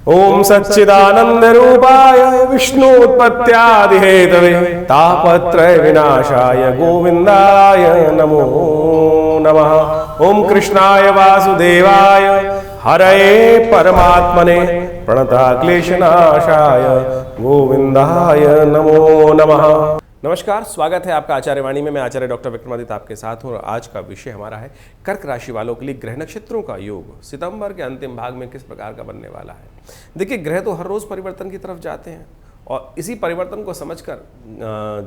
ओम सच्चिदानंद रूपाय विष्णुत्पत्त्यादिहेतवे तापत्रय विनाशाय गोविंदाय नमो नमः। ओम कृष्णाय वासुदेवाय हरये परमात्मने प्रणतक्लेशनाशाय गोविंदाय नमो नमः। नमस्कार, स्वागत है आपका आचार्य वाणी में। मैं आचार्य डॉक्टर विक्रमादित्य आपके साथ हूँ और आज का विषय हमारा है कर्क राशि वालों के लिए ग्रह नक्षत्रों का योग सितंबर के अंतिम भाग में किस प्रकार का बनने वाला है। देखिए, ग्रह तो हर रोज परिवर्तन की तरफ जाते हैं और इसी परिवर्तन को समझकर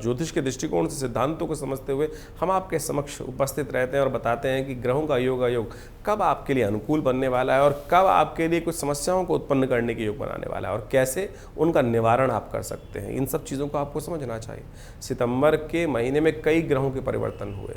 ज्योतिष के दृष्टिकोण से सिद्धांतों को समझते हुए हम आपके समक्ष उपस्थित रहते हैं और बताते हैं कि ग्रहों का योग कब आपके लिए अनुकूल बनने वाला है और कब आपके लिए कुछ समस्याओं को उत्पन्न करने के योग बनाने वाला है और कैसे उनका निवारण आप कर सकते हैं। इन सब चीज़ों को आपको समझना चाहिए। सितंबर के महीने में कई ग्रहों के परिवर्तन हुए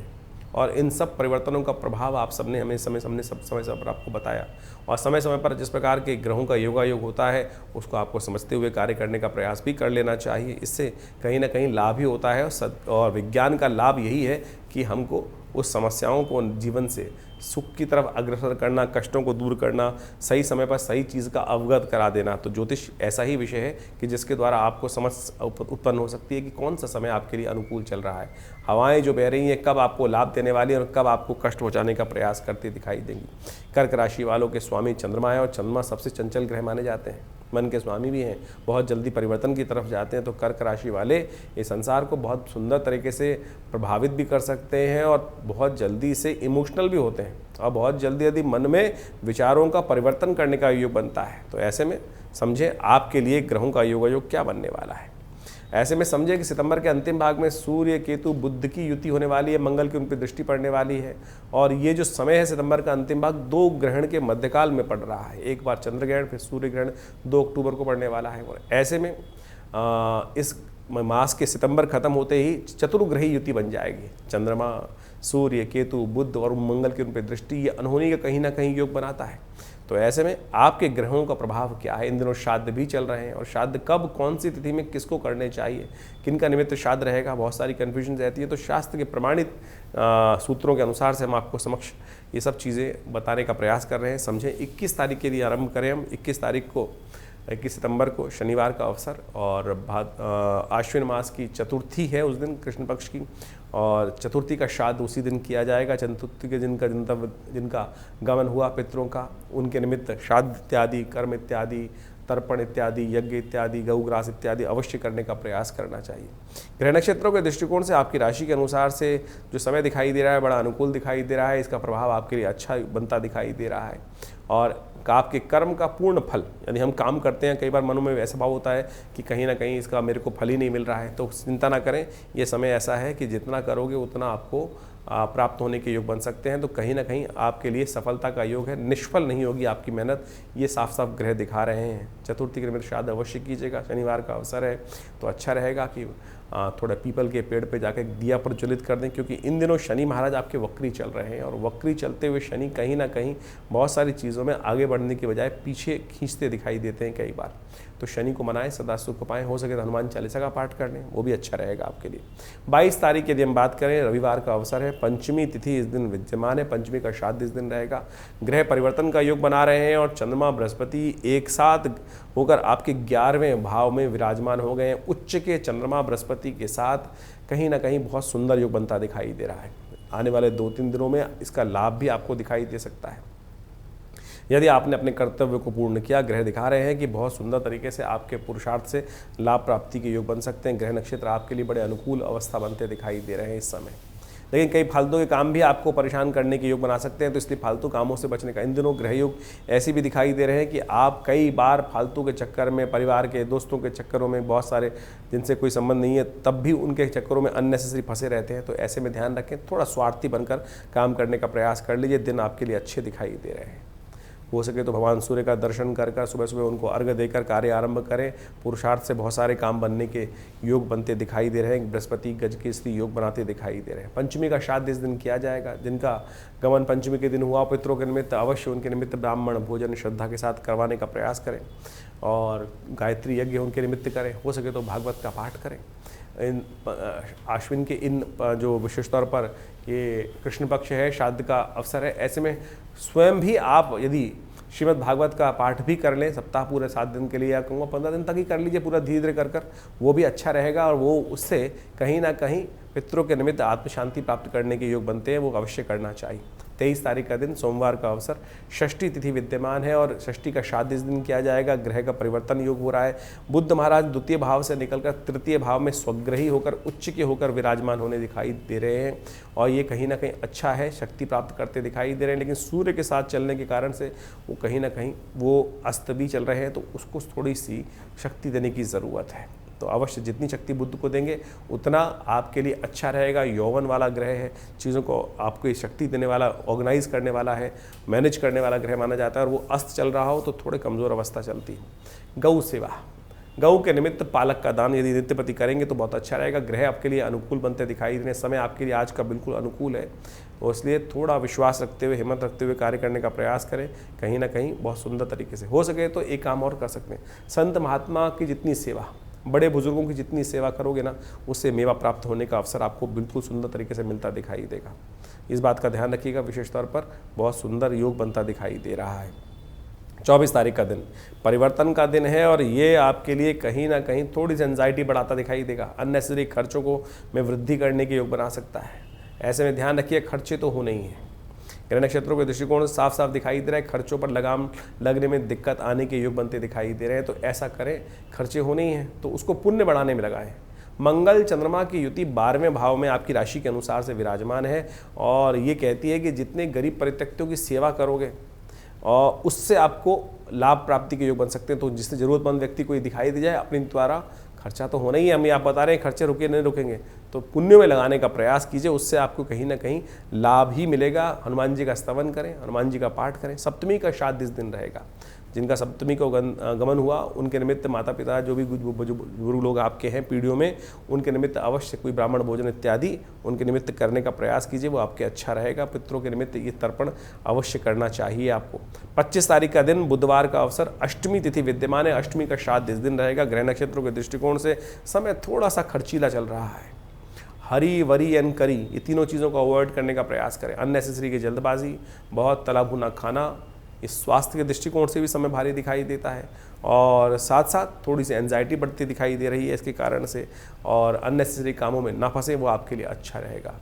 और इन सब परिवर्तनों का प्रभाव आप सबने हमें समय पर आपको बताया और समय समय पर जिस प्रकार के ग्रहों का योग होता है उसको आपको समझते हुए कार्य करने का प्रयास भी कर लेना चाहिए। इससे कहीं ना कहीं लाभ ही होता है और विज्ञान का लाभ यही है कि हमको उस समस्याओं को जीवन से सुख की तरफ अग्रसर करना, कष्टों को दूर करना, सही समय पर सही चीज़ का अवगत करा देना। तो ज्योतिष ऐसा ही विषय है कि जिसके द्वारा आपको समझ उत्पन्न हो सकती है कि कौन सा समय आपके लिए अनुकूल चल रहा है। हवाएं जो बह रही हैं कब आपको लाभ देने वाली है और कब आपको कष्ट पहुंचाने का प्रयास करती दिखाई देंगी। कर्क राशि वालों के स्वामी चंद्रमा है और चंद्रमा सबसे चंचल ग्रह माने जाते हैं, मन के स्वामी भी हैं, बहुत जल्दी परिवर्तन की तरफ जाते हैं। तो कर्क राशि वाले इस संसार को बहुत सुंदर तरीके से प्रभावित भी कर सकते हैं और बहुत जल्दी से इमोशनल भी होते हैं और बहुत जल्दी यदि मन में विचारों का परिवर्तन करने का योग बनता है। तो ऐसे में समझें आपके लिए ग्रहों का योग क्या बनने वाला है। ऐसे में समझे कि सितंबर के अंतिम भाग में सूर्य केतु बुध की युति होने वाली है, मंगल की उन पर दृष्टि पड़ने वाली है और ये जो समय है सितंबर का अंतिम भाग दो ग्रहण के मध्यकाल में पड़ रहा है। एक बार चंद्र ग्रहण फिर सूर्य ग्रहण 2 अक्टूबर को पड़ने वाला है। और ऐसे में इस मास के सितंबर खत्म होते ही चतुर्ग्रही युति बन जाएगी। चंद्रमा, सूर्य, केतु, बुध और मंगल की उन पर दृष्टि, ये अनहोनी का कहीं ना कहीं योग बनाता है। तो ऐसे में आपके ग्रहों का प्रभाव क्या है। इन दिनों श्राद्ध भी चल रहे हैं और श्राद्ध कब कौन सी तिथि में किसको करने चाहिए, किन का निमित्त श्राद्ध रहेगा, बहुत सारी कन्फ्यूजन रहती है। तो शास्त्र के प्रमाणित सूत्रों के अनुसार से हम आपको समक्ष ये सब चीज़ें बताने का प्रयास कर रहे हैं। समझें 21 तारीख के लिए आरंभ करें हम। 21 सितंबर को शनिवार का अवसर और आश्विन मास की चतुर्थी है उस दिन, कृष्ण पक्ष की, और चतुर्थी का श्राद्ध उसी दिन किया जाएगा। चतुर्थी के जिनका गमन हुआ पितरों का, उनके निमित्त श्राद्ध इत्यादि, कर्म इत्यादि, तर्पण इत्यादि, यज्ञ इत्यादि, गौग्रास इत्यादि अवश्य करने का प्रयास करना चाहिए। ग्रह नक्षत्रों के दृष्टिकोण से आपकी राशि के अनुसार से जो समय दिखाई दे रहा है बड़ा अनुकूल दिखाई दे रहा है। इसका प्रभाव आपके लिए अच्छा बनता दिखाई दे रहा है और आपके कर्म का पूर्ण फल, यदि हम काम करते हैं, कई बार मनों में ऐसा भाव होता है कि कहीं ना कहीं इसका मेरे को फल ही नहीं मिल रहा है, तो चिंता ना करें। ये समय ऐसा है कि जितना करोगे उतना आपको प्राप्त होने के योग बन सकते हैं। तो कहीं ना कहीं आपके लिए सफलता का योग है, निष्फल नहीं होगी आपकी मेहनत, ये साफ साफ ग्रह दिखा रहे हैं। चतुर्थी के निमित्त श्राद्ध अवश्य कीजिएगा, शनिवार का अवसर है तो अच्छा रहेगा कि थोड़ा पीपल के पेड़ पे जाकर दिया प्रज्वलित कर दें, क्योंकि इन दिनों शनि महाराज आपके वक्री चल रहे हैं और वक्री चलते हुए शनि कहीं ना कहीं बहुत सारी चीज़ों में आगे बढ़ने की बजाय पीछे खींचते दिखाई देते हैं कई बार। तो शनि को मनाएं, सदा सुख पाएं, हो सके तो हनुमान चालीसा का पाठ कर लें, वो भी अच्छा रहेगा आपके लिए। 22 तारीख यदि हम बात करें, रविवार का अवसर है, पंचमी तिथि इस दिन विद्यमान है, पंचमी का श्राद्ध इस दिन रहेगा। ग्रह परिवर्तन का योग बना रहे हैं और चंद्रमा बृहस्पति एक साथ होकर आपके 11वें भाव में विराजमान हो गए हैं। उच्च के चंद्रमा बृहस्पति के साथ कहीं ना कहीं बहुत सुंदर योग बनता दिखाई दे रहा है। आने वाले 2-3 दिनों में इसका लाभ भी आपको दिखाई दे सकता है यदि आपने अपने कर्तव्य को पूर्ण किया। ग्रह दिखा रहे हैं कि बहुत सुंदर तरीके से आपके पुरुषार्थ से लाभ प्राप्ति के योग बन सकते हैं। ग्रह नक्षत्र आपके लिए बड़े अनुकूल अवस्था बनते दिखाई दे रहे हैं इस समय। लेकिन कई फालतू के काम भी आपको परेशान करने के योग बना सकते हैं, तो इसलिए फालतू कामों से बचने का। इन दिनों ग्रह योग ऐसे भी दिखाई दे रहे हैं कि आप कई बार फालतू के चक्कर में, परिवार के दोस्तों के चक्करों में, बहुत सारे जिनसे कोई संबंध नहीं है तब भी उनके चक्करों में अननेसेसरी फंसे रहते हैं। तो ऐसे में ध्यान रखें, थोड़ा स्वार्थी बनकर काम करने का प्रयास कर लीजिए। दिन आपके लिए अच्छे दिखाई दे रहे हैं। हो सके तो भगवान सूर्य का दर्शन कर सुबह सुबह उनको अर्घ्य देकर कार्य आरंभ करें। पुरुषार्थ से बहुत सारे काम बनने के योग बनते दिखाई दे रहे हैं। बृहस्पति गज के स्त्री योग बनाते दिखाई दे रहे हैं। पंचमी का श्राद्ध इस दिन किया जाएगा। जिनका गमन पंचमी के दिन हुआ पितरों के निमित्त अवश्य उनके निमित्त ब्राह्मण भोजन श्रद्धा के साथ करवाने का प्रयास करें और गायत्री यज्ञ उनके निमित्त करें। हो सके तो भागवत का पाठ करें। इन आश्विन के इन जो विशेष तौर पर ये कृष्ण पक्ष है, श्राद्ध का अवसर है, ऐसे में स्वयं भी आप यदि श्रीमद् भागवत का पाठ भी कर लें सप्ताह पूरे 7 दिन के लिए, या कहूँगा 15 दिन तक ही कर लीजिए पूरा धीरे धीरे कर वो भी अच्छा रहेगा। और वो उससे कहीं ना कहीं पितरों के निमित्त आत्म शांति प्राप्त करने के योग बनते हैं, वो अवश्य करना चाहिए। 23 तारीख का दिन सोमवार का अवसर, षष्ठी तिथि विद्यमान है और षष्ठी का श्राद्ध इस दिन किया जाएगा। ग्रह का परिवर्तन योग हो रहा है। बुद्ध महाराज द्वितीय भाव से निकलकर तृतीय भाव में स्वग्रही होकर उच्च के होकर विराजमान होने दिखाई दे रहे हैं और ये कहीं ना कहीं अच्छा है, शक्ति प्राप्त करते दिखाई दे रहे हैं। लेकिन सूर्य के साथ चलने के कारण से वो कहीं ना कहीं वो अस्त भी चल रहे हैं, तो उसको थोड़ी सी शक्ति देने की ज़रूरत है। तो अवश्य जितनी शक्ति बुद्ध को देंगे उतना आपके लिए अच्छा रहेगा। यौवन वाला ग्रह है, चीज़ों को आपको शक्ति देने वाला, ऑर्गेनाइज करने वाला है, मैनेज करने वाला ग्रह माना जाता है। और वो अस्त चल रहा हो तो थोड़े कमज़ोर अवस्था चलती है। गौ सेवा, गौ के निमित्त पालक का दान यदि नित्यपति करेंगे तो बहुत अच्छा रहेगा। ग्रह आपके लिए अनुकूल बनते दिखाई देने, समय आपके लिए आज का बिल्कुल अनुकूल है। तो इसलिए थोड़ा विश्वास रखते हुए, हिम्मत रखते हुए कार्य करने का प्रयास करें। कहीं ना कहीं बहुत सुंदर तरीके से हो सके तो एक काम और कर सकते हैं, संत महात्मा की जितनी सेवा, बड़े बुजुर्गों की जितनी सेवा करोगे ना, उससे मेवा प्राप्त होने का अवसर आपको बिल्कुल सुंदर तरीके से मिलता दिखाई देगा। इस बात का ध्यान रखिएगा, विशेष तौर पर बहुत सुंदर योग बनता दिखाई दे रहा है। 24 तारीख का दिन परिवर्तन का दिन है और ये आपके लिए कहीं ना कहीं थोड़ी सी एंजाइटी बढ़ाता दिखाई देगा। अननेसेसरी खर्चों को में वृद्धि करने के योग बना सकता है। ऐसे में ध्यान रखिए, खर्चे तो होने ही हैं। ग्रह नक्षत्रों के दृष्टिकोण से साफ साफ दिखाई दे रहा है, खर्चों पर लगाम लगने में दिक्कत आने के योग बनते दिखाई दे रहे हैं। तो ऐसा करें, खर्चे होने ही हैं तो उसको पुण्य बढ़ाने में लगाएं। मंगल चंद्रमा की युति 12वें भाव में आपकी राशि के अनुसार से विराजमान है और ये कहती है कि जितने गरीब परित्यक्तों की सेवा करोगे और उससे आपको लाभ प्राप्ति के योग बन सकते हैं। तो जिससे जरूरतमंद व्यक्ति को ये दिखाई दी जाए, अपने द्वारा खर्चा तो होना ही है, हम ये आप बता रहे हैं, खर्चे रुके नहीं रुकेंगे, तो पुण्य में लगाने का प्रयास कीजिए, उससे आपको कहीं ना कहीं लाभ ही मिलेगा। हनुमान जी का स्तवन करें, हनुमान जी का पाठ करें। सप्तमी का श्राद्ध इस दिन रहेगा। जिनका सप्तमी को गमन हुआ उनके निमित्त माता पिता जो भी गुरु लोग आपके हैं पीढ़ियों में, उनके निमित्त अवश्य कोई ब्राह्मण भोजन इत्यादि उनके निमित्त करने का प्रयास कीजिए, वो आपके अच्छा रहेगा। पितरों के निमित्त ये तर्पण अवश्य करना चाहिए आपको। 25 तारीख का दिन बुधवार का अवसर, अष्टमी तिथि विद्यमान है। अष्टमी का श्राद्ध इस दिन रहेगा। ग्रह नक्षत्रों के दृष्टिकोण से समय थोड़ा सा खर्चीला चल रहा है। हरी, वरी एंड करी, ये तीनों चीज़ों को अवॉइड करने का प्रयास करें। अननेसेसरी की जल्दबाजी, बहुत तला भुना खाना, इस स्वास्थ्य के दृष्टिकोण से भी समय भारी दिखाई देता है और साथ साथ थोड़ी सी एंजाइटी बढ़ती दिखाई दे रही है इसके कारण से। और अननेसेसरी कामों में ना फंसे, वो आपके लिए अच्छा रहेगा।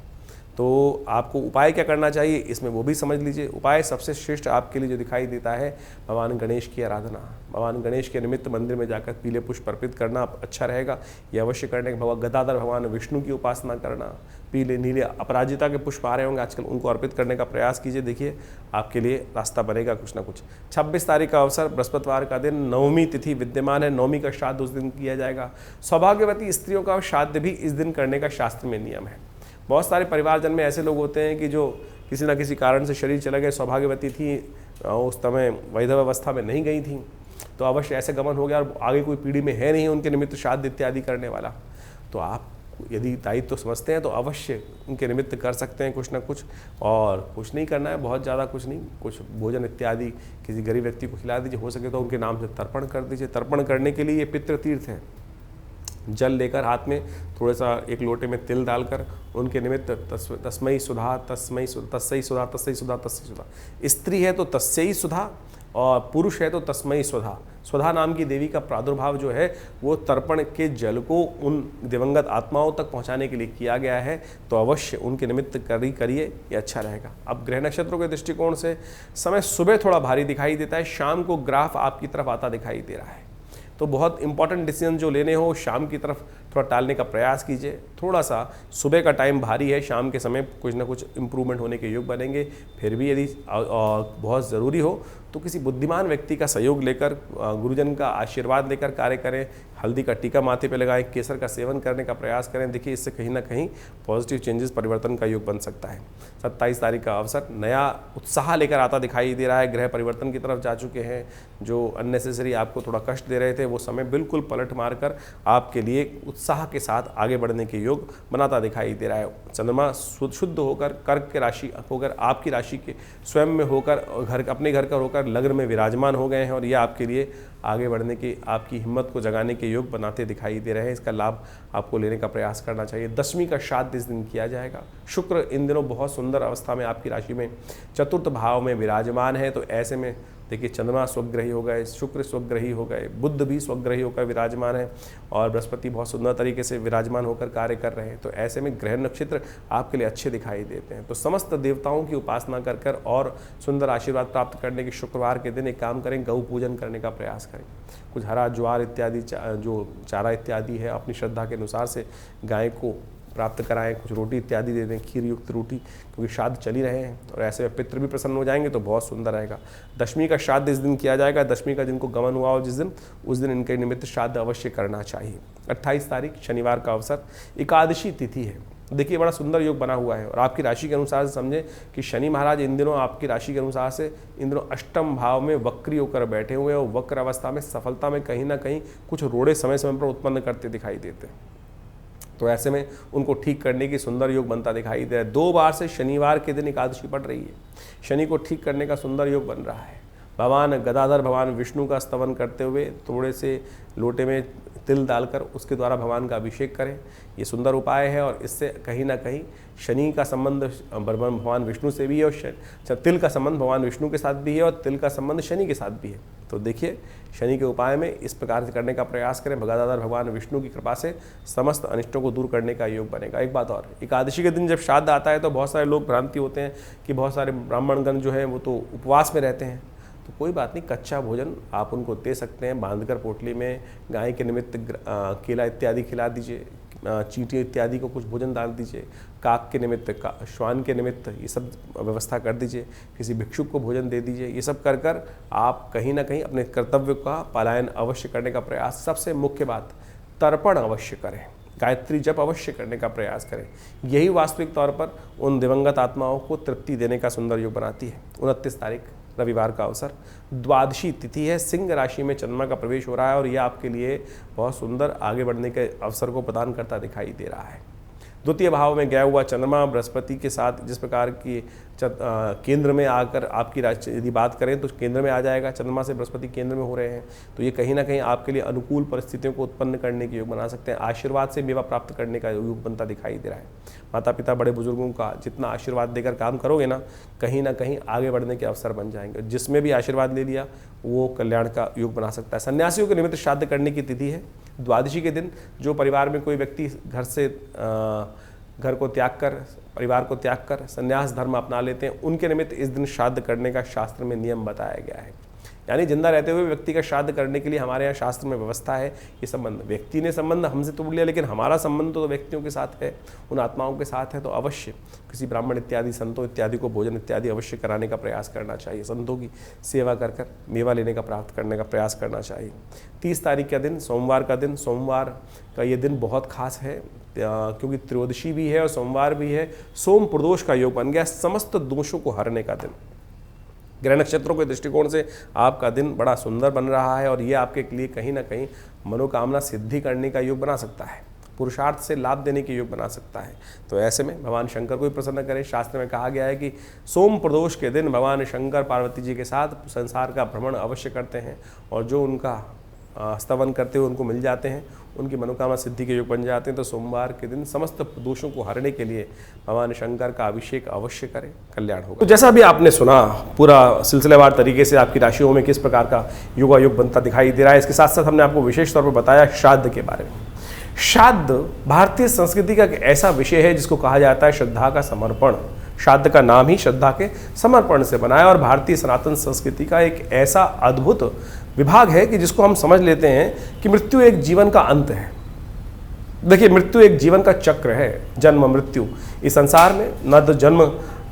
तो आपको उपाय क्या करना चाहिए इसमें वो भी समझ लीजिए। उपाय सबसे श्रेष्ठ आपके लिए जो दिखाई देता है, भगवान गणेश की आराधना। भगवान गणेश के निमित्त मंदिर में जाकर पीले पुष्प अर्पित करना अच्छा रहेगा। ये अवश्य करने के भगवान गदाधर भगवान विष्णु की उपासना करना, पीले नीले अपराजिता के पुष्प आ रहे होंगे आजकल, उनको अर्पित करने का प्रयास कीजिए। देखिए आपके लिए रास्ता बनेगा कुछ ना कुछ। 26 तारीख का अवसर, बृहस्पतिवार का दिन, नवमी तिथि विद्यमान है। नवमी का श्राद्ध उस दिन किया जाएगा। सौभाग्यवती स्त्रियों का श्राद्ध भी इस दिन करने का शास्त्र में नियम है। बहुत सारे परिवारजन में ऐसे लोग होते हैं कि जो किसी न किसी कारण से शरीर चले गए, सौभाग्यवती थी, उस समय वैधव अवस्था में नहीं गई थी, तो अवश्य ऐसे गमन हो गया और आगे कोई पीढ़ी में है नहीं उनके निमित्त श्राद्ध इत्यादि करने वाला, तो आप यदि दायित्व तो समझते हैं तो अवश्य उनके निमित्त कर सकते हैं कुछ ना कुछ। और कुछ नहीं करना है, बहुत ज़्यादा कुछ नहीं, कुछ भोजन इत्यादि किसी गरीब व्यक्ति को खिला दीजिए, हो सके तो उनके नाम से तर्पण कर दीजिए। तर्पण करने के लिए ये पितृ तीर्थ है। जल लेकर हाथ में थोड़ा सा एक लोटे में तिल डालकर उनके निमित्त तस्मै सुधा तस्मै तस्सै सुधा तस्सै सुधा तस्सै सुधा, स्त्री है तो तस्सै सुधा और पुरुष है तो तस्मै सुधा। सुधा नाम की देवी का प्रादुर्भाव जो है वो तर्पण के जल को उन दिवंगत आत्माओं तक पहुंचाने के लिए किया गया है, तो अवश्य उनके निमित्त करिए, ये अच्छा रहेगा। अब ग्रह नक्षत्रों के दृष्टिकोण से समय सुबह थोड़ा भारी दिखाई देता है, शाम को ग्राफ आपकी तरफ आता दिखाई दे रहा है। तो बहुत इंपॉर्टेंट डिसीजन जो लेने हो शाम की तरफ थोड़ा टालने का प्रयास कीजिए। थोड़ा सा सुबह का टाइम भारी है, शाम के समय कुछ ना कुछ इम्प्रूवमेंट होने के योग बनेंगे। फिर भी यदि बहुत ज़रूरी हो तो किसी बुद्धिमान व्यक्ति का सहयोग लेकर, गुरुजन का आशीर्वाद लेकर कार्य करें। हल्दी का टीका माथे पे लगाएं, केसर का सेवन करने का प्रयास करें। देखिए इससे कहीं ना कहीं पॉजिटिव चेंजेस, परिवर्तन का योग बन सकता है। 27 तारीख का अवसर, नया उत्साह लेकर आता दिखाई दे रहा है। ग्रह परिवर्तन की तरफ जा चुके हैं। जो अननेसेसरी आपको थोड़ा कष्ट दे रहे थे वो समय बिल्कुल पलट मारकर आपके लिए उत्साह के साथ आगे बढ़ने के योग बनाता दिखाई दे रहा है। चंद्रमा शुद्ध होकर कर्क के राशि होकर आपकी राशि के स्वयं में होकर घर अपने घर का होकर लग्न में विराजमान हो गए हैं और ये आपके लिए आगे बढ़ने की, आपकी हिम्मत को जगाने के योग बनाते दिखाई दे रहे हैं। इसका लाभ आपको लेने का प्रयास करना चाहिए। 10वीं का श्राद्ध इस दिन किया जाएगा। शुक्र इन दिनों बहुत सुंदर अवस्था में आपकी राशि में चतुर्थ भाव में विराजमान है, तो ऐसे में देखिए चंद्रमा स्वग्रही हो गए, शुक्र स्वग्रही हो गए, बुध भी स्वग्रही होकर विराजमान है और बृहस्पति बहुत सुंदर तरीके से विराजमान होकर कार्य कर रहे हैं। तो ऐसे में ग्रह नक्षत्र आपके लिए अच्छे दिखाई देते हैं। तो समस्त देवताओं की उपासना कर और सुंदर आशीर्वाद प्राप्त करने के शुक्रवार के दिन एक काम करें, गौ पूजन करने का प्रयास करें। कुछ हरा ज्वार इत्यादि जो चारा इत्यादि है अपनी श्रद्धा के अनुसार से गाय को प्राप्त कराएं, कुछ रोटी इत्यादि दे दें, खीर युक्त रोटी, क्योंकि श्राद्ध चल ही रहे हैं और ऐसे में पितृ भी प्रसन्न हो जाएंगे तो बहुत सुंदर रहेगा। दशमी का श्राद्ध इस दिन किया जाएगा। दशमी का जिनको गमन हुआ हो जिस दिन, उस दिन इनके निमित्त श्राद्ध अवश्य करना चाहिए। 28 तारीख शनिवार का अवसर, एकादशी तिथि है। देखिए बड़ा सुंदर योग बना हुआ है और आपकी राशि के अनुसार से समझें कि शनि महाराज इन दिनों आपकी राशि के अनुसार से इन दिनों अष्टम भाव में वक्री होकर बैठे हुए हैं और वक्र अवस्था में सफलता में कहीं ना कहीं कुछ रोड़े समय समय पर उत्पन्न करते दिखाई देते हैं। तो ऐसे में उनको ठीक करने की सुंदर योग बनता दिखाई दे रहा है। 2 बार से शनिवार के दिन एकादशी पड़ रही है। शनि को ठीक करने का सुंदर योग बन रहा है। भगवान गदाधर भगवान विष्णु का स्तवन करते हुए थोड़े से लोटे में तिल डालकर उसके द्वारा भगवान का अभिषेक करें। ये सुंदर उपाय है और इससे कहीं ना कहीं शनि का संबंध भगवान विष्णु से भी है और तिल का संबंध भगवान विष्णु के साथ भी है और तिल का संबंध शनि के साथ भी है। तो देखिए शनि के उपाय में इस प्रकार से करने का प्रयास करें। गदाधर भगवान विष्णु की कृपा से समस्त अनिष्टों को दूर करने का योग बनेगा। एक बात और, एकादशी के दिन जब श्राद्ध आता है तो बहुत सारे लोग भ्रांति होते हैं कि बहुत सारे ब्राह्मणगण जो है वो तो उपवास में रहते हैं। तो कोई बात नहीं, कच्चा भोजन आप उनको दे सकते हैं। बांधकर पोटली में गाय के निमित्त केला इत्यादि खिला दीजिए, चींटी इत्यादि को कुछ भोजन डाल दीजिए, काक के निमित्त, श्वान के निमित्त ये सब व्यवस्था कर दीजिए, किसी भिक्षुक को भोजन दे दीजिए। ये सब कर कर आप कहीं ना कहीं अपने कर्तव्य का पालन अवश्य करने का प्रयास। सबसे मुख्य बात, तर्पण अवश्य करें, गायत्री जप अवश्य करने का प्रयास करें। यही वास्तविक तौर पर उन दिवंगत आत्माओं को तृप्ति देने का सुंदर योग बनाती है। 29 तारीख रविवार का अवसर, द्वादशी तिथि है। सिंह राशि में चंद्रमा का प्रवेश हो रहा है और यह आपके लिए बहुत सुंदर आगे बढ़ने के अवसर को प्रदान करता दिखाई दे रहा है। द्वितीय भाव में गया हुआ चंद्रमा बृहस्पति के साथ जिस प्रकार की केंद्र में आकर आपकी राशि यदि बात करें तो केंद्र में आ जाएगा। चंद्रमा से बृहस्पति केंद्र में हो रहे हैं तो ये कहीं ना कहीं आपके लिए अनुकूल परिस्थितियों को उत्पन्न करने के योग बना सकते हैं। आशीर्वाद से मेवा प्राप्त करने का योग बनता दिखाई दे रहा है। माता पिता बड़े बुजुर्गों का जितना आशीर्वाद देकर काम करोगे ना कहीं आगे बढ़ने के अवसर बन जाएंगे। जिसमें भी आशीर्वाद ले लिया वो कल्याण का योग बना सकता है। सन्यासियों के निमित्त श्राद्ध करने की तिथि है। द्वादशी के दिन जो परिवार में कोई व्यक्ति घर को त्याग कर, परिवार को त्याग कर संन्यास धर्म अपना लेते हैं, उनके निमित्त इस दिन श्राद्ध करने का शास्त्र में नियम बताया गया है। यानी जिंदा रहते हुए व्यक्ति का श्राद्ध करने के लिए हमारे यहाँ शास्त्र में व्यवस्था है। ये संबंध, व्यक्ति ने संबंध हमसे तोड़ लिया लेकिन हमारा संबंध तो व्यक्तियों के साथ है, उन आत्माओं के साथ है। तो अवश्य किसी ब्राह्मण इत्यादि संतों इत्यादि को भोजन इत्यादि अवश्य कराने का प्रयास करना चाहिए। संतों की सेवा कर मेवा लेने का प्राप्त करने का प्रयास करना चाहिए। 30 तारीख का दिन सोमवार का दिन, सोमवार का ये दिन बहुत खास है क्योंकि त्रयोदशी भी है और सोमवार भी है। सोम प्रदोष का योग बन गया, समस्त दोषों को हरने का दिन। ग्रह नक्षत्रों के दृष्टिकोण से आपका दिन बड़ा सुंदर बन रहा है और ये आपके लिए कहीं ना कहीं मनोकामना सिद्धि करने का योग बना सकता है, पुरुषार्थ से लाभ देने के योग बना सकता है। तो ऐसे में भगवान शंकर को भी प्रसन्न करें। शास्त्र में कहा गया है कि सोम प्रदोष के दिन भगवान शंकर पार्वती जी के साथ संसार का भ्रमण अवश्य करते हैं और जो उनका स्तवन करते हुए उनको मिल जाते हैं, उनकी मनोकामना सिद्धि के योग बन जाते हैं। तो सोमवार के दिन समस्त दोषों को हरने के लिए भगवान शंकर का अभिषेक अवश्य करें, कल्याण होगा। तो जैसा भी आपने सुना, पूरा सिलसिलेवार तरीके से आपकी राशियों में किस प्रकार का योगायोग बनता दिखाई दे रहा है। इसके साथ साथ हमने आपको विशेष तौर पर बताया श्राद्ध के बारे में। श्राद्ध भारतीय संस्कृति का एक ऐसा विषय है जिसको कहा जाता है श्रद्धा का समर्पण। श्राद्ध का नाम ही श्रद्धा के समर्पण से बना है और भारतीय सनातन संस्कृति का एक ऐसा अद्भुत विभाग है कि जिसको हम समझ लेते हैं कि मृत्यु एक जीवन का अंत है। देखिए, मृत्यु एक जीवन का चक्र है, जन्म मृत्यु। इस संसार में न तो जन्म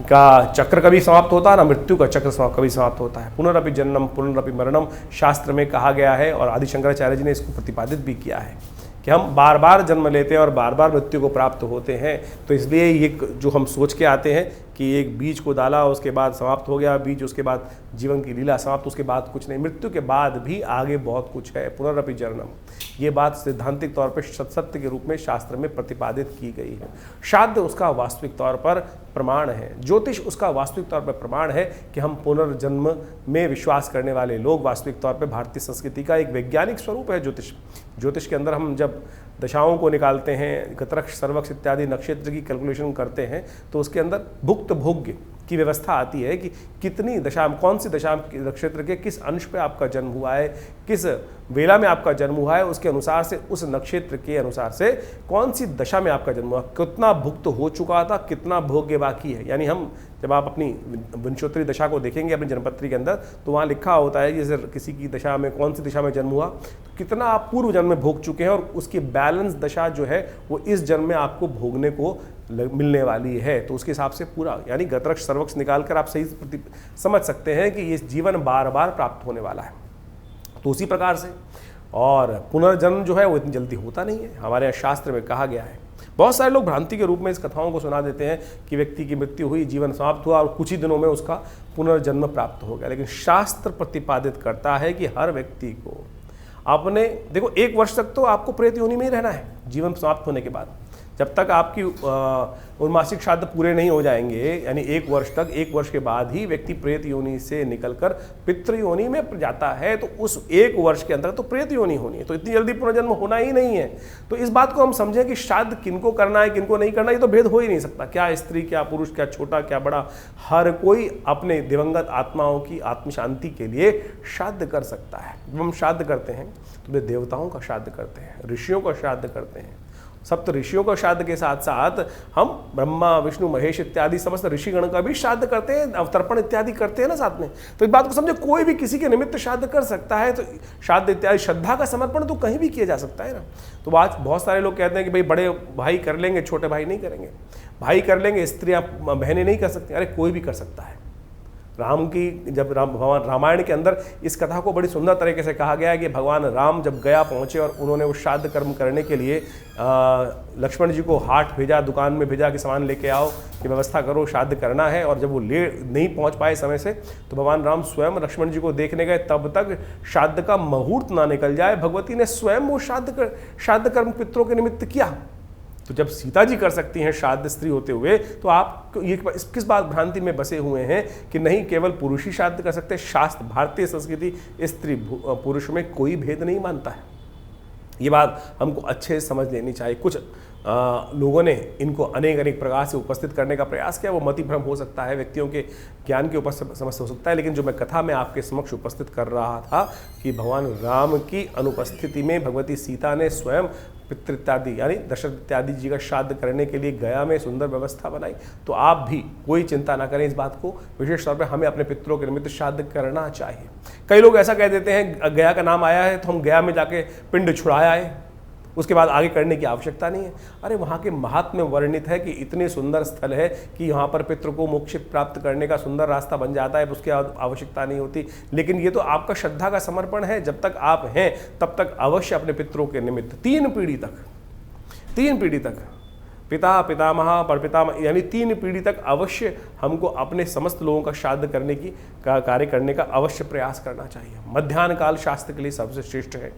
का चक्र कभी समाप्त होता है, ना मृत्यु का चक्र कभी समाप्त होता है। पुनरपि जन्म पुनरपि मरणम शास्त्र में कहा गया है और आदि शंकराचार्य जी ने इसको प्रतिपादित भी किया है कि हम बार बार जन्म लेते हैं और बार बार मृत्यु को प्राप्त होते हैं। तो इसलिए ये जो हम सोच के आते हैं कि एक बीज को डाला उसके बाद समाप्त हो गया बीज, उसके बाद जीवन की लीला समाप्त, उसके बाद कुछ नहीं, मृत्यु के बाद भी आगे बहुत कुछ है। पुनरपि जन्म, ये बात सैद्धांतिक तौर पर सत्य के रूप में शास्त्र में प्रतिपादित की गई है। श्राद्ध उसका वास्तविक तौर पर प्रमाण है, ज्योतिष उसका वास्तविक तौर पर प्रमाण है कि हम पुनर्जन्म में विश्वास करने वाले लोग वास्तविक तौर पर भारतीय संस्कृति का एक वैज्ञानिक स्वरूप है ज्योतिष। ज्योतिष के अंदर हम जब दशाओं को निकालते हैं, गतरक्ष सर्वक्ष इत्यादि नक्षत्र की कैलकुलेशन करते हैं तो उसके अंदर भुक्त भोग्य की व्यवस्था आती है कि कितनी दशा, कौन सी दशा नक्षत्र के किस अंश पे आपका जन्म हुआ है, किस वेला में आपका जन्म हुआ है, उसके अनुसार से उस नक्षत्र के अनुसार से कौन सी दशा में आपका जन्म हुआ, कितना भुक्त हो चुका था, कितना भोग्य बाकी है। यानी हम जब आप अपनी विंशोत्तरी दशा को देखेंगे अपनी जन्मपत्री के अंदर, तो वहाँ लिखा होता है जैसे किसी की दशा में कौन सी दशा में जन्म हुआ, तो कितना आप पूर्व जन्म में भोग चुके हैं और उसकी बैलेंस दशा जो है वो इस जन्म में आपको भोगने को मिलने वाली है। तो उसके हिसाब से पूरा यानी गतरक्ष सर्वक्ष निकाल कर आप सही समझ सकते हैं कि ये जीवन बार बार प्राप्त होने वाला है। तो उसी प्रकार से और पुनर्जन्म जो है वो इतनी जल्दी होता नहीं है, हमारे यहाँ शास्त्र में कहा गया है। बहुत सारे लोग भ्रांति के रूप में इस कथाओं को सुना देते हैं कि व्यक्ति की मृत्यु हुई, जीवन समाप्त हुआ और कुछ ही दिनों में उसका पुनर्जन्म प्राप्त हो गया। लेकिन शास्त्र प्रतिपादित करता है कि हर व्यक्ति को अपने, देखो 1 वर्ष तक तो आपको प्रेत योनि में ही रहना है जीवन समाप्त होने के बाद। जब तक आपकी उन्मासिक श्राद्ध पूरे नहीं हो जाएंगे, यानी 1 वर्ष तक, 1 वर्ष के बाद ही व्यक्ति प्रेत योनि से निकलकर पितृ योनि में जाता है। तो उस 1 वर्ष के अंदर तो प्रेत योनि होनी है, तो इतनी जल्दी पुनर्जन्म होना ही नहीं है। तो इस बात को हम समझें कि श्राद्ध किनको करना है किनको नहीं करना, ये तो भेद हो ही नहीं सकता। क्या स्त्री, क्या पुरुष, क्या छोटा, क्या बड़ा, हर कोई अपने दिवंगत आत्माओं की आत्म शांति के लिए श्राद्ध कर सकता है। जब हम श्राद्ध करते हैं तो वे देवताओं का श्राद्ध करते हैं, ऋषियों का श्राद्ध करते हैं। सप्त ऋषियों का श्राद्ध के साथ साथ हम ब्रह्मा, विष्णु, महेश इत्यादि समस्त ऋषिगण का भी श्राद्ध करते हैं, अवतर्पण इत्यादि करते हैं ना साथ में। तो इस बात को समझे, कोई भी किसी के निमित्त श्राद्ध कर सकता है। तो श्राद्ध इत्यादि श्रद्धा का समर्पण तो कहीं भी किया जा सकता है ना। तो आज बहुत सारे लोग कहते हैं कि भाई बड़े भाई कर लेंगे, छोटे भाई नहीं करेंगे, भाई कर लेंगे, स्त्रियां बहनें नहीं कर सकती। अरे कोई भी कर सकता है। राम की जब भगवान रामायण के अंदर इस कथा को बड़ी सुंदर तरीके से कहा गया है कि भगवान राम जब गया पहुँचे और उन्होंने वो श्राद्ध कर्म करने के लिए लक्ष्मण जी को हाट भेजा, दुकान में भेजा कि सामान लेके आओ, कि व्यवस्था करो, श्राद्ध करना है। और जब वो नहीं पहुँच पाए समय से, तो भगवान राम स्वयं लक्ष्मण जी को देखने गए, तब तक श्राद्ध का मुहूर्त ना निकल जाए, भगवती ने स्वयं वो श्राद्ध कर्म पितरों के निमित्त किया। तो जब सीता जी कर सकती हैं श्राद्ध स्त्री होते हुए, तो आप ये किस बात भ्रांति में बसे हुए हैं कि नहीं केवल पुरुष ही श्राद्ध कर सकते हैं। शास्त्र, भारतीय संस्कृति स्त्री पुरुष में कोई भेद नहीं मानता है। ये बात हमको अच्छे से समझ लेनी चाहिए। कुछ लोगों ने इनको अनेक प्रकार से उपस्थित करने का प्रयास किया, वो मति भ्रम हो सकता है, व्यक्तियों के ज्ञान के ऊपर समस्या हो सकता है। लेकिन जो मैं कथा में आपके समक्ष उपस्थित कर रहा था कि भगवान राम की अनुपस्थिति में भगवती सीता ने स्वयं पितृ इत्यादि यानी दशरथ इत्यादि जी का श्राद्ध करने के लिए गया में सुंदर व्यवस्था बनाई। तो आप भी कोई चिंता ना करें इस बात को, विशेष तौर पे हमें अपने पितरों के निमित्त श्राद्ध करना चाहिए। कई लोग ऐसा कह देते हैं गया का नाम आया है तो हम गया में जाके पिंड छुड़ाया है, उसके बाद आगे करने की आवश्यकता नहीं है। अरे वहाँ के महात्म्य वर्णित है कि इतने सुंदर स्थल है कि यहाँ पर पितृ को मोक्ष प्राप्त करने का सुंदर रास्ता बन जाता है, उसकी आवश्यकता नहीं होती। लेकिन ये तो आपका श्रद्धा का समर्पण है। जब तक आप हैं तब तक अवश्य अपने पितरों के निमित्त 3 पीढ़ी तक पिता, पितामह, परपितामह यानी 3 पीढ़ी तक अवश्य हमको अपने समस्त लोगों का श्राद्ध करने की कार्य करने का अवश्य प्रयास करना चाहिए। मध्याह्न काल शास्त्र के लिए सबसे श्रेष्ठ है,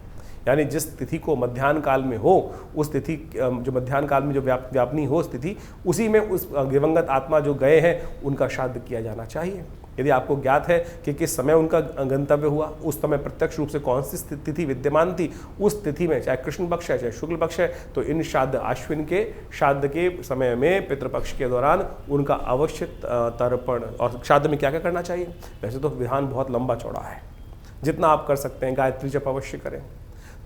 यानी जिस तिथि को मध्याह्न काल में हो, उस तिथि जो मध्याह्न काल में जो व्यापनी हो उस तिथि, उसी में उस दिवंगत आत्मा जो गए हैं उनका श्राद्ध किया जाना चाहिए। यदि आपको ज्ञात है कि किस समय उनका गंतव्य हुआ, उस समय प्रत्यक्ष रूप से कौन सी तिथि विद्यमान थी, उस तिथि में चाहे कृष्ण पक्ष है चाहे शुक्ल पक्ष है, तो इन श्राद्ध आश्विन के श्राद्ध के समय में पितृपक्ष के दौरान उनका अवश्य तर्पण। और श्राद्ध में क्या क्या करना चाहिए, वैसे तो विधान बहुत लंबा चौड़ा है, जितना आप कर सकते हैं। गायत्री जप अवश्य करें,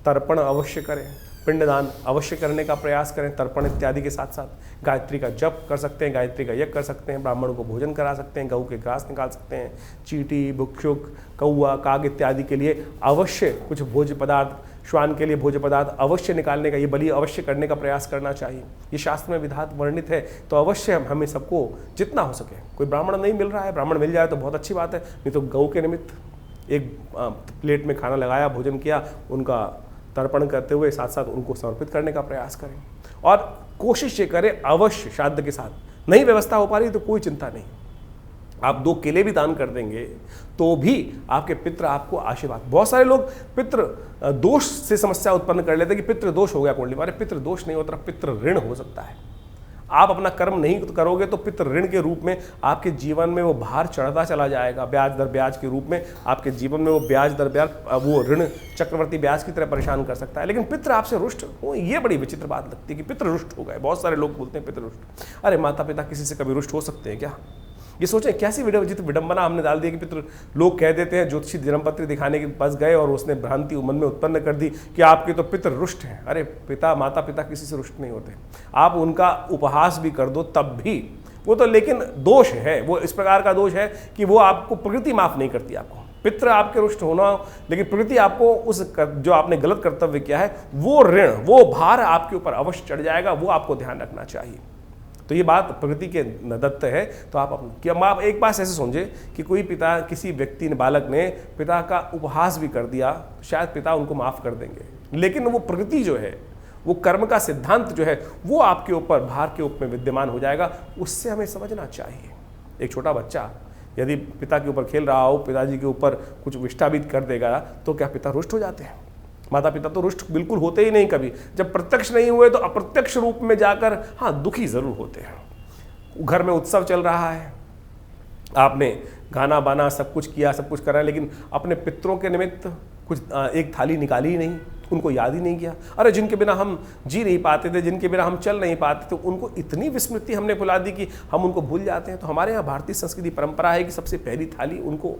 तर्पण अवश्य करें, पिंडदान अवश्य करने का प्रयास करें, तर्पण इत्यादि के साथ साथ गायत्री का जप कर सकते हैं, गायत्री का यज्ञ कर सकते हैं, ब्राह्मणों को भोजन करा सकते हैं, गऊ के घास निकाल सकते हैं, चींटी, भुक्षुक, कौआ, काग इत्यादि के लिए अवश्य कुछ भोज्य पदार्थ, श्वान के लिए भोज्य पदार्थ अवश्य निकालने का, ये बलि अवश्य करने का प्रयास करना चाहिए। ये शास्त्र में विधात वर्णित है। तो अवश्य हमें सबको जितना हो सके, कोई ब्राह्मण नहीं मिल रहा है, ब्राह्मण मिल जाए तो बहुत अच्छी बात है, नहीं तो गऊ के निमित्त एक प्लेट में खाना लगाया, भोजन किया, उनका तर्पण करते हुए साथ साथ उनको समर्पित करने का प्रयास करें। और कोशिश ये करें अवश्य श्राद्ध के साथ। नहीं व्यवस्था हो पा रही तो कोई चिंता नहीं, आप 2 केले भी दान कर देंगे तो भी आपके पितृ आपको आशीर्वाद। बहुत सारे लोग पितृ दोष से समस्या उत्पन्न कर लेते हैं कि पितृ दोष हो गया कुंडली में। अरे पितृ दोष नहीं होता, पितृ ऋण हो सकता है। आप अपना कर्म नहीं करोगे तो पितृ ऋण के रूप में आपके जीवन में वो भार चढ़ता चला जाएगा, ब्याज दर ब्याज के रूप में आपके जीवन में वो ब्याज दर ब्याज, वो ऋण चक्रवर्ती ब्याज की तरह परेशान कर सकता है। लेकिन पितृ आपसे रुष्ट हो, ये बड़ी विचित्र बात लगती है कि पितृ रुष्ट हो गए। बहुत सारे लोग बोलते हैं पितृ रुष्ट। अरे माता पिता किसी से कभी रुष्ट हो सकते हैं क्या? ये सोचें कैसी विडंबना हमने डाल दी कि पितृ, लोग कह देते हैं ज्योतिषी जन्मपत्री दिखाने के पास गए और उसने भ्रांति मन में उत्पन्न कर दी कि आपके तो पितृ रुष्ट हैं। अरे पिता माता पिता किसी से रुष्ट नहीं होते, आप उनका उपहास भी कर दो तब भी वो तो, लेकिन दोष है, वो इस प्रकार का दोष है कि वो आपको प्रकृति माफ नहीं करती। आपको पितृ आपके रुष्ट होना, लेकिन प्रकृति आपको उस जो आपने गलत कर्तव्य किया है वो ऋण, वो भार आपके ऊपर अवश्य चढ़ जाएगा, वो आपको ध्यान रखना चाहिए। तो ये बात प्रकृति के दत्त है। तो आप एक बात ऐसे समझे कि कोई पिता, किसी व्यक्ति ने, बालक ने पिता का उपहास भी कर दिया, शायद पिता उनको माफ कर देंगे, लेकिन वो प्रकृति जो है, वो कर्म का सिद्धांत जो है, वो आपके ऊपर भार के रूप में विद्यमान हो जाएगा। उससे हमें समझना चाहिए। एक छोटा बच्चा यदि पिता के ऊपर खेल रहा हो, पिताजी के ऊपर कुछ विष्टाबित कर देगा, तो क्या पिता रुष्ट हो जाते हैं? माता पिता तो रुष्ट बिल्कुल होते ही नहीं कभी। जब प्रत्यक्ष नहीं हुए तो अप्रत्यक्ष रूप में जाकर हाँ दुखी जरूर होते हैं। घर में उत्सव चल रहा है, आपने गाना बाना सब कुछ किया, सब कुछ करा, लेकिन अपने पितरों के निमित्त कुछ एक थाली निकाली ही नहीं, उनको याद ही नहीं किया। अरे जिनके बिना हम जी नहीं पाते थे, जिनके बिना हम चल नहीं पाते थे, उनको इतनी विस्मृति हमने भुला दी कि हम उनको भूल जाते हैं। तो हमारे यहाँ भारतीय संस्कृति परंपरा है कि सबसे पहली थाली उनको,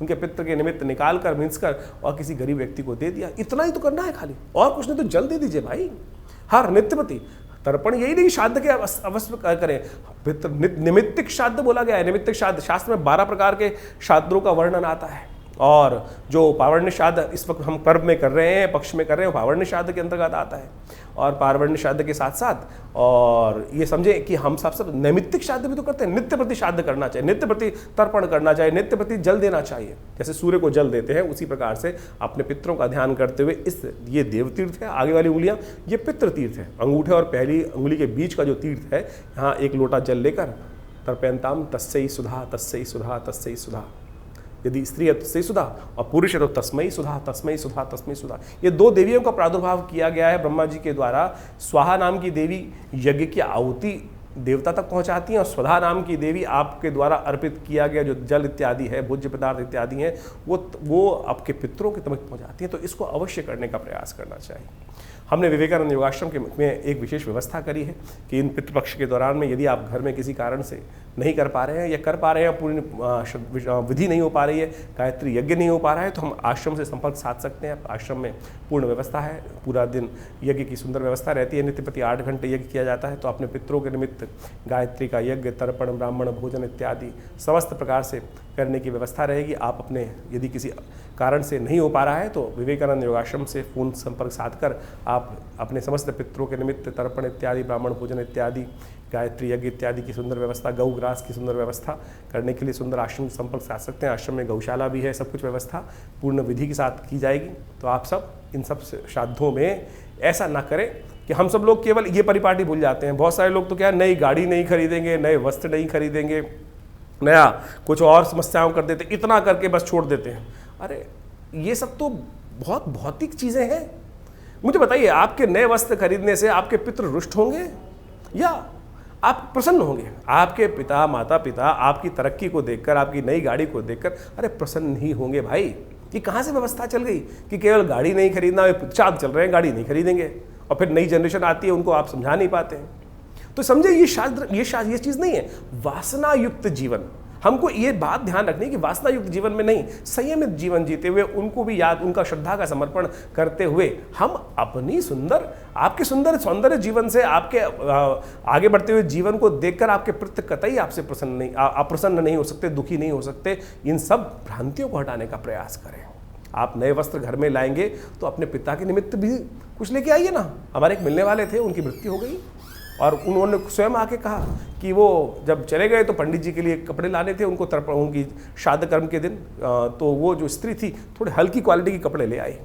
उनके पितृ के निमित्त निकाल कर, मिंस कर और किसी गरीब व्यक्ति को दे दिया। इतना ही तो करना है खाली, और कुछ नहीं तो जल दे दीजिए भाई। हर नित्यपति तर्पण, यही नहीं श्राद्ध के अवश्य करें, पितृ निमित्तिक श्राद्ध बोला गया है। निमित्तिक श्राद्ध, शास्त्र में 12 प्रकार के श्राद्धों का वर्णन आता है। और जो पावर्ण्य श्राद्ध इस वक्त हम पर्व में कर रहे हैं, पक्ष में कर रहे हैं, पावर्ण्य श्राद्ध के अंतर्गत आता है। और पावर्ण्य श्राद्ध के साथ साथ और ये समझे कि हम सब नैमित्तिक श्राद्ध भी तो करते हैं। नित्य प्रति श्राद्ध करना चाहिए, नित्य प्रति तर्पण करना चाहिए, नित्य प्रति जल देना चाहिए। जैसे सूर्य को जल देते हैं, उसी प्रकार से अपने पितरों का ध्यान करते हुए ये देव तीर्थ है, आगे वाली उंगलियां ये पितृ तीर्थ है। अंगूठे और पहली उंगली के बीच का जो तीर्थ है, यहाँ एक लोटा जल लेकर तर्पयन्ताम तस्यै सुधा तस्यै सुधा तस्यै सुधा। यदि स्त्री है तो तस्मै सुधा और पुरुष है तो तस्मै सुधा तस्मै सुधा तस्मै सुधा। ये 2 देवियों का प्रादुर्भाव किया गया है ब्रह्मा जी के द्वारा। स्वाहा नाम की देवी यज्ञ की आहुति देवता तक पहुंचाती हैं, और स्वधा नाम की देवी आपके द्वारा अर्पित किया गया जो जल इत्यादि है, भोज्य पदार्थ इत्यादि हैं, वो आपके पितरों के तक पहुंचाती हैं। तो इसको अवश्य करने का प्रयास करना चाहिए। हमने विवेकानंद योगाश्रम के में एक विशेष व्यवस्था करी है कि इन पितृपक्ष के दौरान में यदि आप घर में किसी कारण से नहीं कर पा रहे हैं या कर पा रहे हैं, पूर्ण विधि नहीं हो पा रही है, गायत्री यज्ञ नहीं हो पा रहा है, तो हम आश्रम से संपर्क साध सकते हैं। आश्रम में पूर्ण व्यवस्था है, पूरा दिन यज्ञ की सुंदर व्यवस्था रहती है। नित्य प्रति 8 घंटे यज्ञ किया जाता है। तो अपने पितरों के निमित्त गायत्री का यज्ञ, तर्पण, ब्राह्मण भोजन इत्यादि समस्त प्रकार से करने की व्यवस्था रहेगी। आप अपने यदि किसी कारण से नहीं हो पा रहा है तो विवेकानंद योगाश्रम से फोन संपर्क साधकर आप अपने समस्त पितरों के निमित्त तर्पण इत्यादि, ब्राह्मण भोजन इत्यादि, गायत्री यज्ञ इत्यादि की सुंदर व्यवस्था, गौ ग्रास की सुंदर व्यवस्था करने के लिए सुंदर आश्रम से संपर्क साध सकते हैं। आश्रम में गौशाला भी है, सब कुछ व्यवस्था पूर्ण विधि के साथ की जाएगी। तो आप सब इन सब श्राद्धों में ऐसा ना करें कि हम सब लोग केवल ये परिपाटी भूल जाते हैं। बहुत सारे लोग तो क्या, नई गाड़ी नहीं खरीदेंगे, नए वस्त्र नहीं खरीदेंगे, नया कुछ और समस्याओं कर देते, इतना करके बस छोड़ देते हैं। अरे ये सब तो बहुत भौतिक चीज़ें हैं। मुझे बताइए, आपके नए वस्त्र खरीदने से आपके पितृ रुष्ट होंगे या आप प्रसन्न होंगे? आपके पिता माता पिता आपकी तरक्की को देखकर, आपकी नई गाड़ी को देखकर अरे प्रसन्न ही होंगे भाई। ये कहाँ से व्यवस्था चल गई कि केवल गाड़ी नहीं खरीदना, चाँद चल रहे हैं गाड़ी नहीं खरीदेंगे, और फिर नई जनरेशन आती है उनको आप समझा नहीं पाते हैं। तो समझे ये चीज़ नहीं है। वासना युक्त जीवन, हमको ये बात ध्यान रखनी कि वासना युक्त जीवन में नहीं, संयमित जीवन जीते हुए उनको भी याद, उनका श्रद्धा का समर्पण करते हुए हम अपनी आपके सुंदर सौंदर्य जीवन से, आपके आगे बढ़ते हुए जीवन को देखकर आपके प्रति कतई आपसे अप्रसन्न नहीं हो सकते, दुखी नहीं हो सकते। इन सब भ्रांतियों को हटाने का प्रयास करें। आप नए वस्त्र घर में लाएंगे तो अपने पिता के निमित्त भी कुछ लेके आइए ना। हमारे एक मिलने वाले थे, उनकी मृत्यु हो गई और उन्होंने स्वयं आके कहा कि वो जब चले गए तो पंडित जी के लिए कपड़े लाने थे उनको, उनकी श्राद्ध कर्म के दिन। तो वो जो स्त्री थी थोड़ी हल्की क्वालिटी के कपड़े ले आई।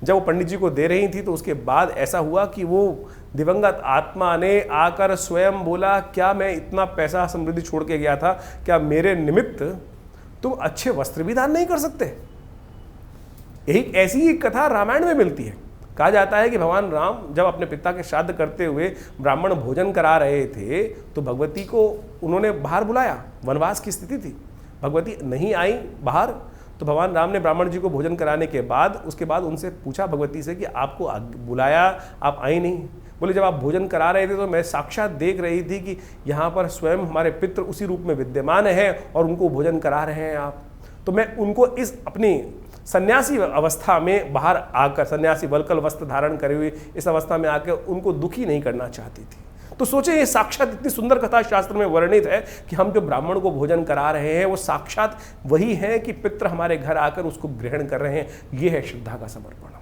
जब वो पंडित जी को दे रही थी तो उसके बाद ऐसा हुआ कि वो दिवंगत आत्मा ने आकर स्वयं बोला, क्या मैं इतना पैसा समृद्धि छोड़ के गया था, क्या मेरे निमित्त तुम अच्छे वस्त्र भी दान नहीं कर सकते? यही ऐसी ही कथा रामायण में मिलती है। कहा जाता है कि भगवान राम जब अपने पिता के श्राद्ध करते हुए ब्राह्मण भोजन करा रहे थे तो भगवती को उन्होंने बाहर बुलाया। वनवास की स्थिति थी, भगवती नहीं आई बाहर, तो भगवान राम ने ब्राह्मण जी को भोजन कराने के बाद उसके बाद उनसे पूछा भगवती से कि आपको बुलाया, आप आई नहीं। बोले जब आप भोजन करा रहे थे तो मैं साक्षात देख रही थी कि यहाँ पर स्वयं हमारे पितृ उसी रूप में विद्यमान हैं और उनको भोजन करा रहे हैं आप। तो मैं उनको इस अपनी सन्यासी अवस्था में बाहर आकर, सन्यासी वल्कल वस्त्र धारण करे हुए इस अवस्था में आकर उनको दुखी नहीं करना चाहती थी। तो सोचे ये साक्षात इतनी सुंदर कथा शास्त्र में वर्णित है कि हम जो ब्राह्मण को भोजन करा रहे हैं वो साक्षात वही है कि पितृ हमारे घर आकर उसको ग्रहण कर रहे हैं। ये है श्रद्धा का समर्पण।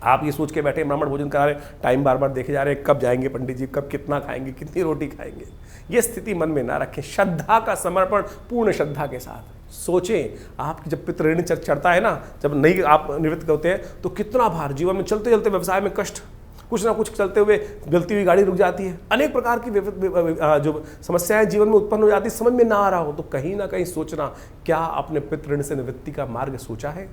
आप ये सोच के बैठे ब्राह्मण भोजन करा रहे, टाइम बार बार देखे जा रहे हैं, कब जाएंगे पंडित जी, कब कितना खाएंगे, कितनी रोटी खाएंगे। ये स्थिति मन में ना रखें। श्रद्धा का समर्पण पूर्ण श्रद्धा के साथ सोचें। आपकी जब पितृ ऋण चढ़ता है ना, जब नहीं आप निवृत्त होते हैं तो कितना भार, जीवन में चलते चलते व्यवसाय में कष्ट, कुछ ना कुछ चलते हुए गलती हुई गाड़ी रुक जाती है, अनेक प्रकार की जो समस्याएं जीवन में उत्पन्न हो जाती, समझ में ना आ रहा हो तो कहीं ना कहीं सोचना, क्या आपने पितृ ऋण से निवृत्ति का मार्ग सोचा है।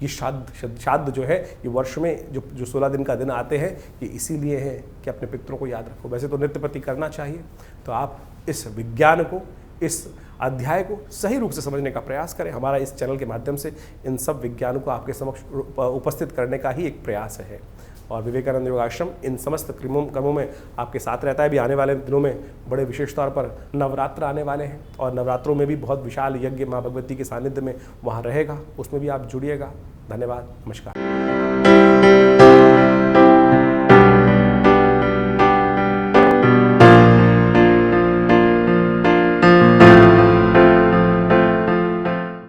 ये श्राद्ध जो है ये वर्ष में जो 16 दिन का दिन आते हैं ये इसीलिए है कि अपने पितरों को याद रखो। वैसे तो नित्य प्रति करना चाहिए। तो आप इस विज्ञान को, इस अध्याय को सही रूप से समझने का प्रयास करें। हमारा इस चैनल के माध्यम से इन सब विज्ञानों को आपके समक्ष उपस्थित करने का ही एक प्रयास है। और विवेकानंद योगाश्रम इन समस्त क्रमों में आपके साथ रहता है। भी आने वाले दिनों में बड़े विशेष तौर पर नवरात्र आने वाले हैं और नवरात्रों में भी बहुत विशाल यज्ञ माँ भगवती के सानिध्य में वहाँ रहेगा, उसमें भी आप जुड़िएगा। धन्यवाद, नमस्कार।